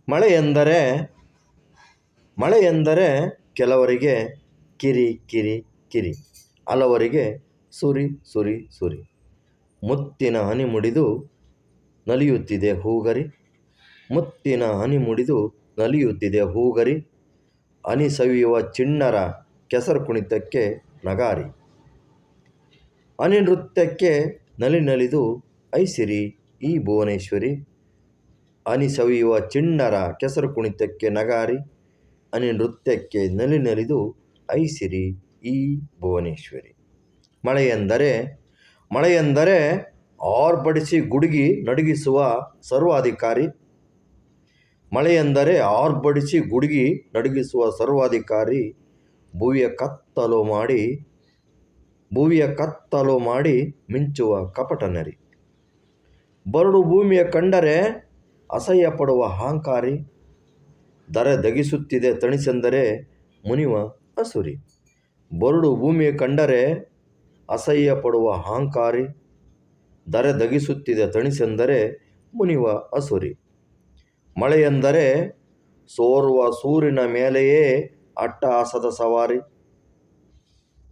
ಮಳೆ ಎಂದರೆ ಕೆಲವರಿಗೆ ಕಿರಿ ಕಿರಿ ಕಿರಿ, ಹಲವರಿಗೆ ಸುರಿ ಸುರಿ ಸುರಿ. ಮುತ್ತಿನ ಹನಿ ಮುಡಿದು ನಲಿಯುತ್ತಿದೆ ಹೂಗರಿ, ಮುತ್ತಿನ ಹನಿ ಮುಡಿದು ನಲಿಯುತ್ತಿದೆ ಹೂಗರಿ. ಹನಿ ಸವಿಯುವ ಚಿಣ್ಣರ ಕೆಸರು ಕುಣಿತಕ್ಕೆ ನಗಾರಿ, ಹನಿ ನೃತ್ಯಕ್ಕೆ ನಲಿ ನಲಿದು ಐಸಿರಿ ಈ ಭುವನೇಶ್ವರಿ. ಹನಿ ಸವಿಯುವ ಚಿಣ್ಣರ ಕೆಸರು ಕುಣಿತಕ್ಕೆ ನಗಾರಿ, ಹನಿ ನೃತ್ಯಕ್ಕೆ ನಲಿ ನಲಿದು ಐಸಿರಿ ಈ ಭುವನೇಶ್ವರಿ. ಮಳೆಯೆಂದರೆ ಆರ್ಭಟಿಸಿ ಗುಡುಗಿ ನಡುಗಿಸುವ ಸರ್ವಾಧಿಕಾರಿ, ಮಳೆಯೆಂದರೆ ಆರ್ಭಟಿಸಿ ಗುಡುಗಿ ನಡುಗಿಸುವ ಸರ್ವಾಧಿಕಾರಿ. ಭುವಿಯ ಕತ್ತಲು ಮಾಡಿ ಮಿಂಚುವ ಕಪಟ ನರಿ, ಬರಡು ಭೂಮಿಯ ಕಂಡರೆ ಅಸಹ್ಯ ಪಡುವ ಅಹಂಕಾರಿ. ಧರೆದಗಿಸುತ್ತಿದೆ ತಣಿಸೆಂದರೆ ಮುನಿವ ಅಸುರಿ, ಬರಡು ಭೂಮಿಯ ಕಂಡರೆ ಅಸಹ್ಯ ಪಡುವ ಅಹಂಕಾರಿ. ಧರೆದಗಿಸುತ್ತಿದೆ ತಣಿಸೆಂದರೆ ಮುನಿವ ಅಸುರಿ. ಮಳೆಯೆಂದರೆ ಸೋರುವ ಸೂರಿನ ಮೇಲೆಯೇ ಅಟ್ಟಹಾಸದ ಸವಾರಿ,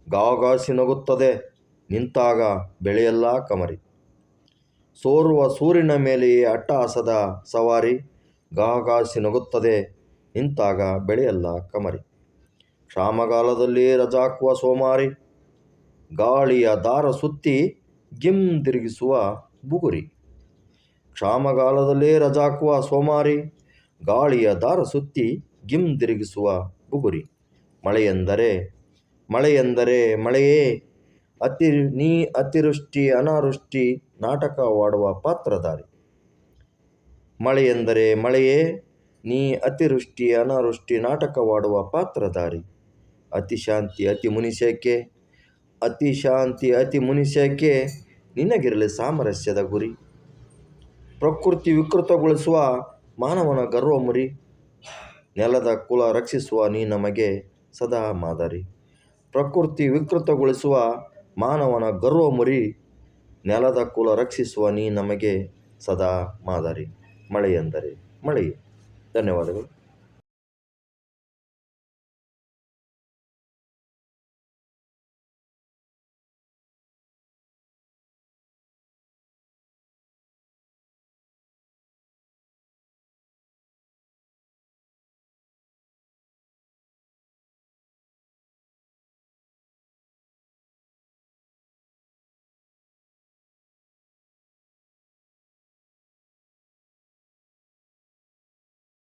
ಗಾಗಾಸಿ ನಗುತ್ತದೆ ನಿಂತಾಗ ಬೆಳೆಯೆಲ್ಲ ಕಮರಿ. ಸೋರುವ ಸೂರಿನ ಮೇಲೆಯೇ ಅಟ್ಟಹಾಸದ ಸವಾರಿ, ಗಾಗಾಸಿ ನಗುತ್ತದೆ ನಿಂತಾಗ ಬೆಳೆಯೆಲ್ಲ ಕಮರಿ. ಕ್ಷಾಮಗಾಲದಲ್ಲಿ ರಜಾಕುವ ಸೋಮಾರಿ, ಗಾಳಿಯ ದಾರ ಸುತ್ತಿ ಗಿಮ್ ತಿರುಗಿಸುವ ಬುಗುರಿ. ಕ್ಷಾಮಗಾಲದಲ್ಲಿ ರಜಾಕುವ ಸೋಮಾರಿ, ಗಾಳಿಯ ದಾರ ಸುತ್ತಿ ಗಿಮ್ ತಿರುಗಿಸುವ ಬುಗುರಿ. ಮಳೆಯೆಂದರೆ ಮಳೆಯೇ ನೀ ಅತಿವೃಷ್ಟಿ ಅನಾವೃಷ್ಟಿ ನಾಟಕವಾಡುವ ಪಾತ್ರಧಾರಿ. ಮಳೆಯೆಂದರೆ ಮಳೆಯೇ ನೀ ಅತಿವೃಷ್ಟಿ ಅನಾವೃಷ್ಟಿ ನಾಟಕವಾಡುವ ಪಾತ್ರಧಾರಿ. ಅತಿಶಾಂತಿ ಅತಿ ಮುನಿಸೇಕೆ ನಿನಗಿರಲಿ ಸಾಮರಸ್ಯದ ಗುರಿ. ಪ್ರಕೃತಿ ವಿಕೃತಗೊಳಿಸುವ ಮಾನವನ ಗರ್ವ ಮುರಿ, ನೆಲದ ಕುಲ ರಕ್ಷಿಸುವ ನೀ ನಮಗೆ ಸದಾ ಮಾದರಿ. ಪ್ರಕೃತಿ ವಿಕೃತಗೊಳಿಸುವ ಮಾನವನ ಗರ್ವ ಮುರಿ, ನೆಲದ ಕುಲ ರಕ್ಷಿಸುವ ನೀ ನಮಗೆ ಸದಾ ಮಾದರಿ. ಮಳೆಯೆಂದರೆ ಮಳೆಯೇ. ಧನ್ಯವಾದಗಳು.